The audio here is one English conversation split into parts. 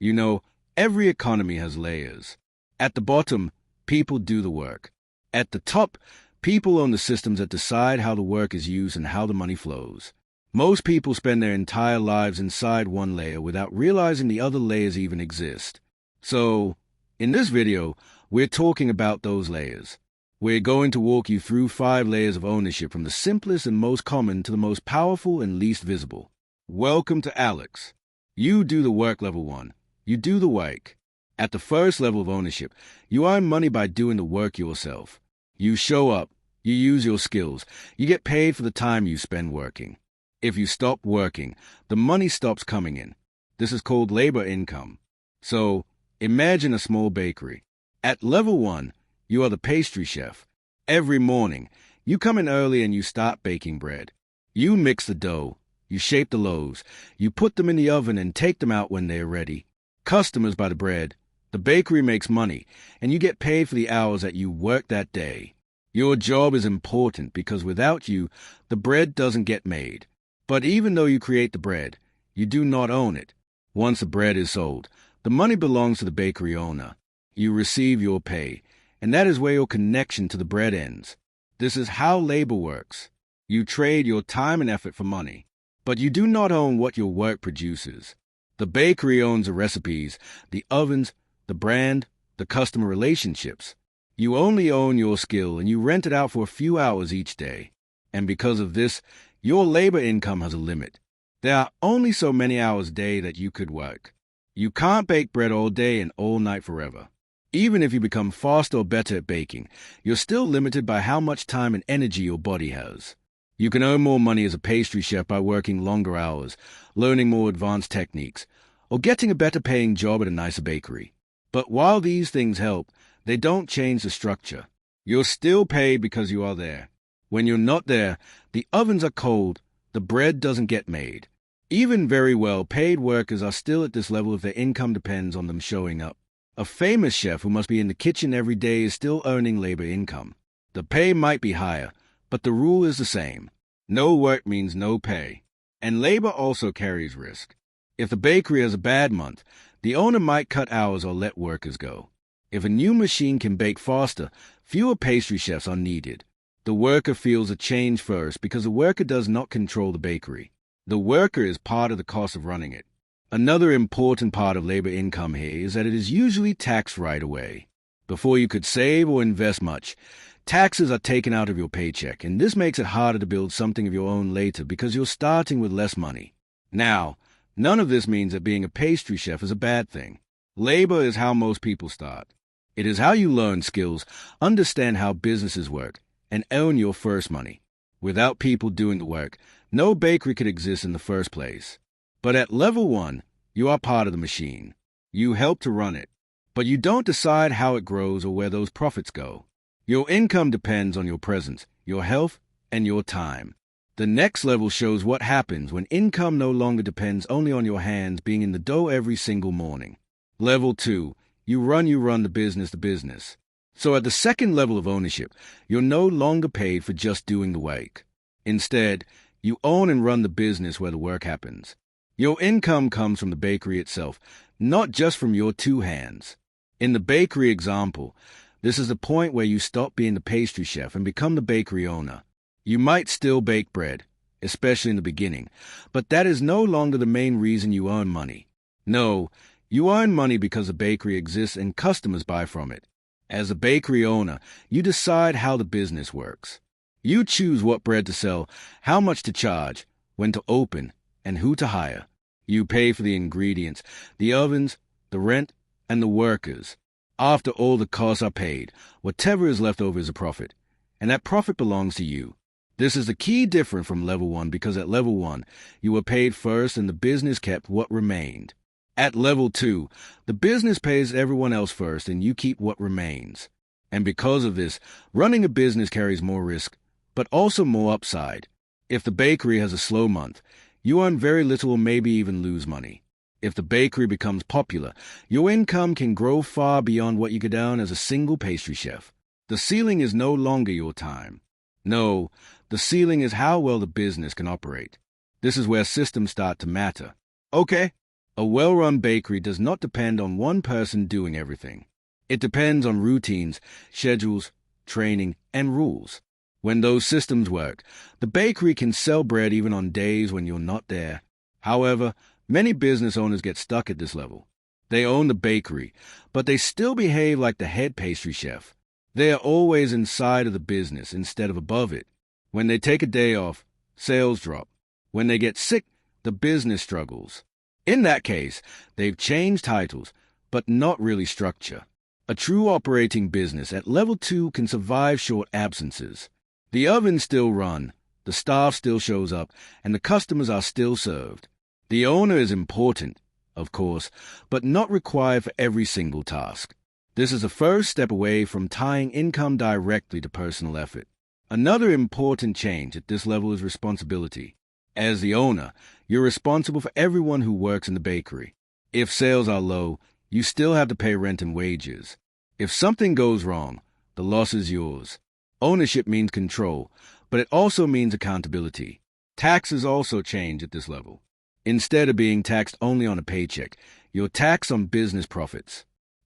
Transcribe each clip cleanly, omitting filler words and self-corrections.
You know, every economy has layers. At the bottom, people do the work. At the top, people own the systems that decide how the work is used and how the money flows. Most people spend their entire lives inside one layer without realizing the other layers even exist. So, in this video, we're talking about those layers. We're going to walk you through 5 layers of ownership from the simplest and most common to the most powerful and least visible. Welcome to Alex. You do the work level 1. You do the work. At the first level of ownership, you earn money by doing the work yourself. You show up, you use your skills, you get paid for the time you spend working. If you stop working, the money stops coming in. This is called labor income. So, imagine a small bakery. At level 1, you are the pastry chef. Every morning, you come in early and you start baking bread. You mix the dough, you shape the loaves, you put them in the oven and take them out when they're ready. Customers buy the bread. The bakery makes money, and you get paid for the hours that you work that day. Your job is important because without you, the bread doesn't get made. But even though you create the bread, you do not own it. Once the bread is sold, the money belongs to the bakery owner. You receive your pay, and that is where your connection to the bread ends. This is how labor works. You trade your time and effort for money, but you do not own what your work produces. The bakery owns the recipes, the ovens, the brand, the customer relationships. You only own your skill and you rent it out for a few hours each day. And because of this, your labor income has a limit. There are only so many hours a day that you could work. You can't bake bread all day and all night forever. Even if you become faster or better at baking, you're still limited by how much time and energy your body has. You can earn more money as a pastry chef by working longer hours, learning more advanced techniques, or getting a better paying job at a nicer bakery. But while these things help, they don't change the structure. You're still paid because you are there. When you're not there, the ovens are cold, the bread doesn't get made. Even very well-paid workers are still at this level if their income depends on them showing up. A famous chef who must be in the kitchen every day is still earning labor income. The pay might be higher, but the rule is the same. No work means no pay. And labor also carries risk. If the bakery has a bad month, the owner might cut hours or let workers go. If a new machine can bake faster, fewer pastry chefs are needed. The worker feels a change first because the worker does not control the bakery. The worker is part of the cost of running it. Another important part of labor income here is that it is usually taxed right away. Before you could save or invest much, taxes are taken out of your paycheck, and this makes it harder to build something of your own later because you're starting with less money. Now, none of this means that being a pastry chef is a bad thing. Labor is how most people start. It is how you learn skills, understand how businesses work, and earn your first money. Without people doing the work, no bakery could exist in the first place. But at level 1, you are part of the machine. You help to run it, but you don't decide how it grows or where those profits go. Your income depends on your presence, your health, and your time. The next level shows what happens when income no longer depends only on your hands being in the dough every single morning. Level 2, you run the business. So at the second level of ownership, you're no longer paid for just doing the work. Instead, you own and run the business where the work happens. Your income comes from the bakery itself, not just from your 2 hands. In the bakery example, this is the point where you stop being the pastry chef and become the bakery owner. You might still bake bread, especially in the beginning, but that is no longer the main reason you earn money. No, you earn money because the bakery exists and customers buy from it. As a bakery owner, you decide how the business works. You choose what bread to sell, how much to charge, when to open, and who to hire. You pay for the ingredients, the ovens, the rent, and the workers. After all the costs are paid, whatever is left over is a profit, and that profit belongs to you. This is the key difference from level 1 because at level 1, you were paid first and the business kept what remained. At level 2, the business pays everyone else first and you keep what remains. And because of this, running a business carries more risk, but also more upside. If the bakery has a slow month, you earn very little or maybe even lose money. If the bakery becomes popular, your income can grow far beyond what you could earn as a single pastry chef. The ceiling is no longer your time. No, the ceiling is how well the business can operate. This is where systems start to matter. Okay, A well-run bakery does not depend on one person doing everything. It depends on routines, schedules, training, and rules. When those systems work, the bakery can sell bread even on days when you're not there. However, many business owners get stuck at this level. They own the bakery, but they still behave like the head pastry chef. They are always inside of the business instead of above it. When they take a day off, sales drop. When they get sick, the business struggles. In that case, they've changed titles, but not really structure. A true operating business at level 2 can survive short absences. The ovens still run, the staff still shows up, and the customers are still served. The owner is important, of course, but not required for every single task. This is the first step away from tying income directly to personal effort. Another important change at this level is responsibility. As the owner, you're responsible for everyone who works in the bakery. If sales are low, you still have to pay rent and wages. If something goes wrong, the loss is yours. Ownership means control, but it also means accountability. Taxes also change at this level. Instead of being taxed only on a paycheck, you're taxed on business profits.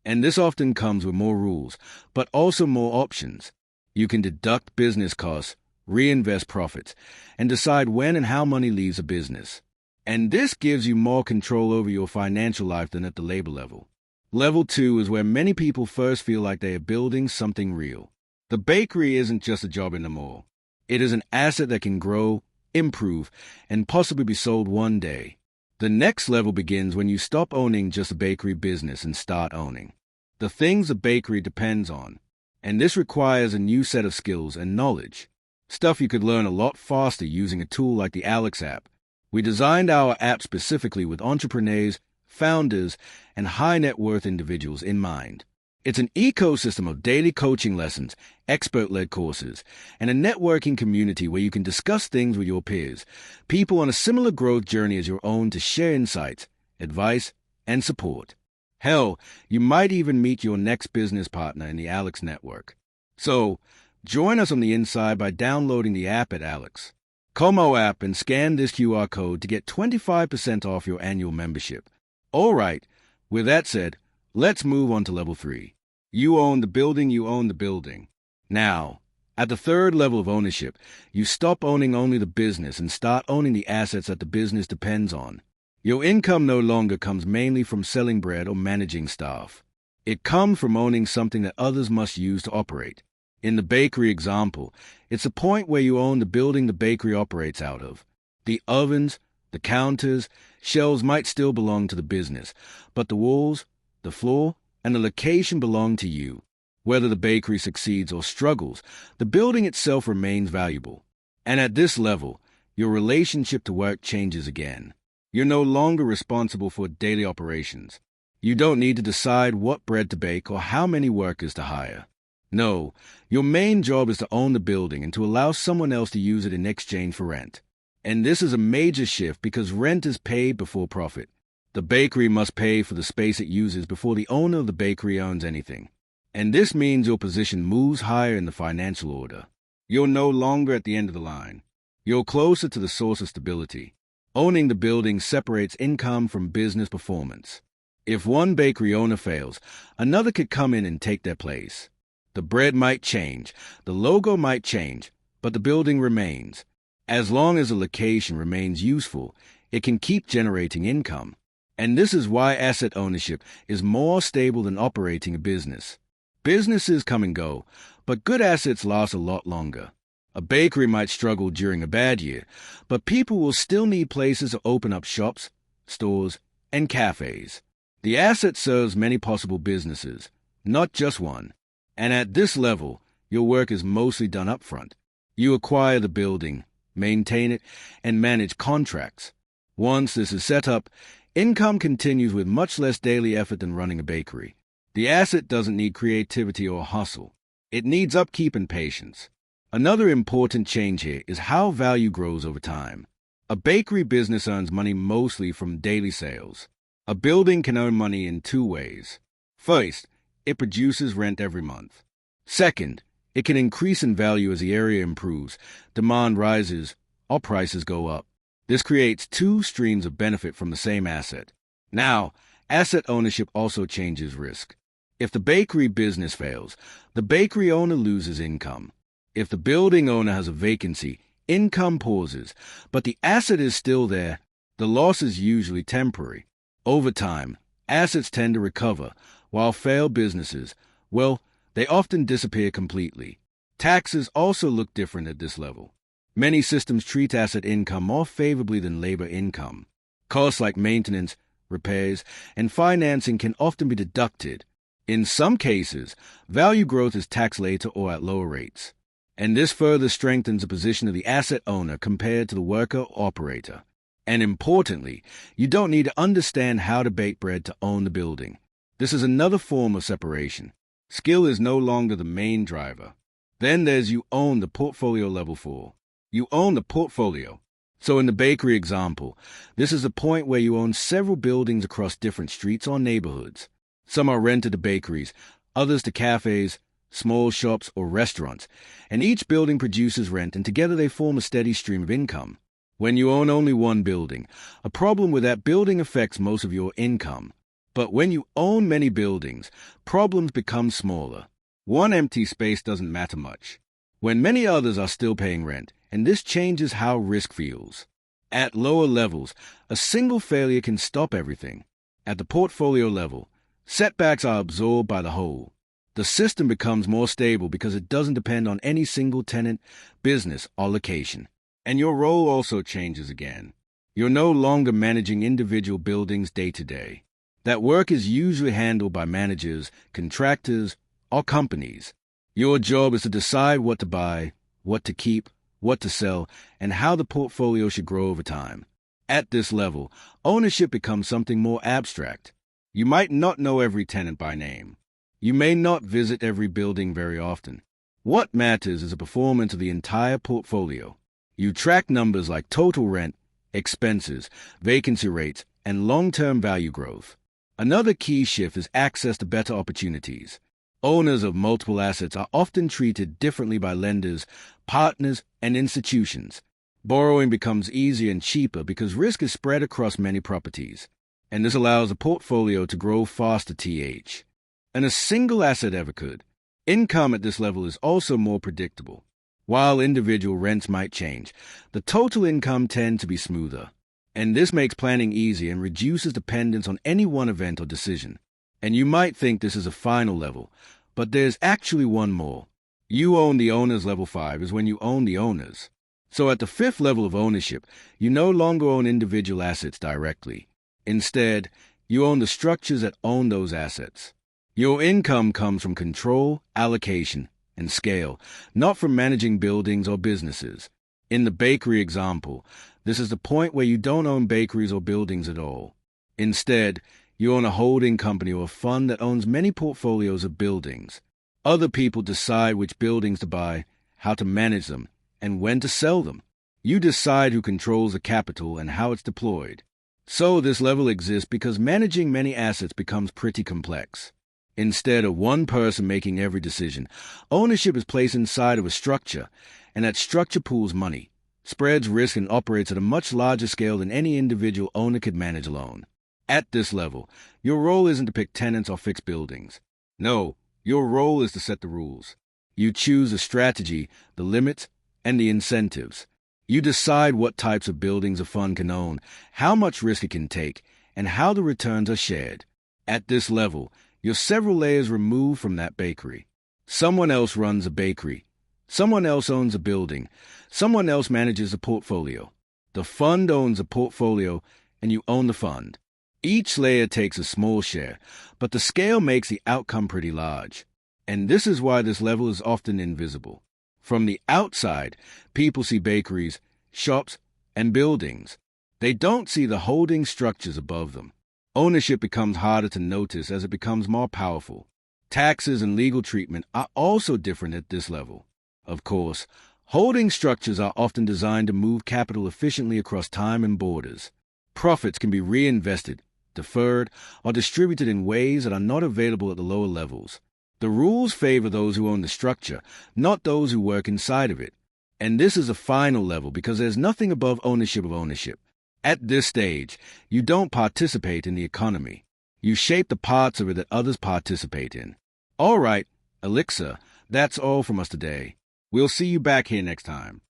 And this often comes with more rules, but also more options. You can deduct business costs, reinvest profits, and decide when and how money leaves a business. And this gives you more control over your financial life than at the labor level. Level 2 is where many people first feel like they are building something real. The bakery isn't just a job anymore. It is an asset that can grow, improve, and possibly be sold one day. The next level begins when you stop owning just a bakery business and start owning the things the bakery depends on. And this requires a new set of skills and knowledge. Stuff you could learn a lot faster using a tool like the Alex app. We designed our app specifically with entrepreneurs, founders, and high net worth individuals in mind. It's an ecosystem of daily coaching lessons, expert-led courses, and a networking community where you can discuss things with your peers, people on a similar growth journey as your own, to share insights, advice, and support. Hell, you might even meet your next business partner in the Alex network. So, join us on the inside by downloading the app at Alex. Como app and scan this QR code to get 25% off your annual membership. All right, with that said, let's move on to level 3. You own the building, you own the building. Now, at the third level of ownership, you stop owning only the business and start owning the assets that the business depends on. Your income no longer comes mainly from selling bread or managing staff. It comes from owning something that others must use to operate. In the bakery example, it's a point where you own the building the bakery operates out of. The ovens, the counters, shelves might still belong to the business, but the walls, the floor, and the location belong to you. Whether the bakery succeeds or struggles, the building itself remains valuable. And at this level, your relationship to work changes again. You're no longer responsible for daily operations. You don't need to decide what bread to bake or how many workers to hire. No, your main job is to own the building and to allow someone else to use it in exchange for rent. And this is a major shift because rent is paid before profit. The bakery must pay for the space it uses before the owner of the bakery owns anything. And this means your position moves higher in the financial order. You're no longer at the end of the line. You're closer to the source of stability. Owning the building separates income from business performance. If one bakery owner fails, another could come in and take their place. The bread might change, the logo might change, but the building remains. As long as the location remains useful, it can keep generating income. And this is why asset ownership is more stable than operating a business. Businesses come and go, but good assets last a lot longer. A bakery might struggle during a bad year, but people will still need places to open up shops, stores, and cafes. The asset serves many possible businesses, not just one. And at this level, your work is mostly done up front. You acquire the building, maintain it, and manage contracts. Once this is set up, income continues with much less daily effort than running a bakery. The asset doesn't need creativity or hustle. It needs upkeep and patience. Another important change here is how value grows over time. A bakery business earns money mostly from daily sales. A building can earn money in two ways. First, it produces rent every month. Second, it can increase in value as the area improves, demand rises, or prices go up. This creates two streams of benefit from the same asset. Now, asset ownership also changes risk. If the bakery business fails, the bakery owner loses income. If the building owner has a vacancy, income pauses, but the asset is still there. The loss is usually temporary. Over time, assets tend to recover, while failed businesses, well, they often disappear completely. Taxes also look different at this level. Many systems treat asset income more favorably than labor income. Costs like maintenance, repairs, and financing can often be deducted. In some cases, value growth is taxed later or at lower rates, and this further strengthens the position of the asset owner compared to the worker or operator. And importantly, you don't need to understand how to bake bread to own the building. This is another form of separation. Skill is no longer the main driver. Then there's you own the portfolio level 4. You own the portfolio. So in the bakery example, this is the point where you own several buildings across different streets or neighborhoods. Some are rented to bakeries, others to cafes, small shops, or restaurants, and each building produces rent, and together they form a steady stream of income. When you own only one building, a problem with that building affects most of your income. But when you own many buildings, problems become smaller. One empty space doesn't matter much, when many others are still paying rent, and this changes how risk feels. At lower levels, a single failure can stop everything. At the portfolio level, setbacks are absorbed by the whole. The system becomes more stable because it doesn't depend on any single tenant, business, or location. And your role also changes again. You're no longer managing individual buildings day to day. That work is usually handled by managers, contractors, or companies. Your job is to decide what to buy, what to keep, what to sell, and how the portfolio should grow over time. At this level, ownership becomes something more abstract. You might not know every tenant by name. You may not visit every building very often. What matters is the performance of the entire portfolio. You track numbers like total rent, expenses, vacancy rates, and long-term value growth. Another key shift is access to better opportunities. Owners of multiple assets are often treated differently by lenders, partners, and institutions. Borrowing becomes easier and cheaper because risk is spread across many properties, and this allows a portfolio to grow faster than a single asset ever could. Income at this level is also more predictable. While individual rents might change, the total income tends to be smoother, and this makes planning easy and reduces dependence on any one event or decision. And you might think this is a final level, but there's actually one more. You own the owners. Level 5 is when you own the owners. So at the 5th level of ownership, you no longer own individual assets directly. Instead, you own the structures that own those assets. Your income comes from control, allocation, and scale, not from managing buildings or businesses. In the bakery example, this is the point where you don't own bakeries or buildings at all. Instead, you own a holding company or a fund that owns many portfolios of buildings. Other people decide which buildings to buy, how to manage them, and when to sell them. You decide who controls the capital and how it's deployed. So this level exists because managing many assets becomes pretty complex. Instead of one person making every decision, ownership is placed inside of a structure, and that structure pools money, spreads risk, and operates at a much larger scale than any individual owner could manage alone. At this level, your role isn't to pick tenants or fix buildings. No, your role is to set the rules. You choose the strategy, the limits, and the incentives. You decide what types of buildings a fund can own, how much risk it can take, and how the returns are shared. At this level, you're several layers removed from that bakery. Someone else runs a bakery. Someone else owns a building. Someone else manages a portfolio. The fund owns a portfolio, and you own the fund. Each layer takes a small share, but the scale makes the outcome pretty large. And this is why this level is often invisible. From the outside, people see bakeries, shops, and buildings. They don't see the holding structures above them. Ownership becomes harder to notice as it becomes more powerful. Taxes and legal treatment are also different at this level. Of course, holding structures are often designed to move capital efficiently across time and borders. Profits can be reinvested, deferred, or distributed in ways that are not available at the lower levels. The rules favor those who own the structure, not those who work inside of it. And this is a final level because there's nothing above ownership of ownership. At this stage, you don't participate in the economy. You shape the parts of it that others participate in. All right, Elixir, that's all from us today. We'll see you back here next time.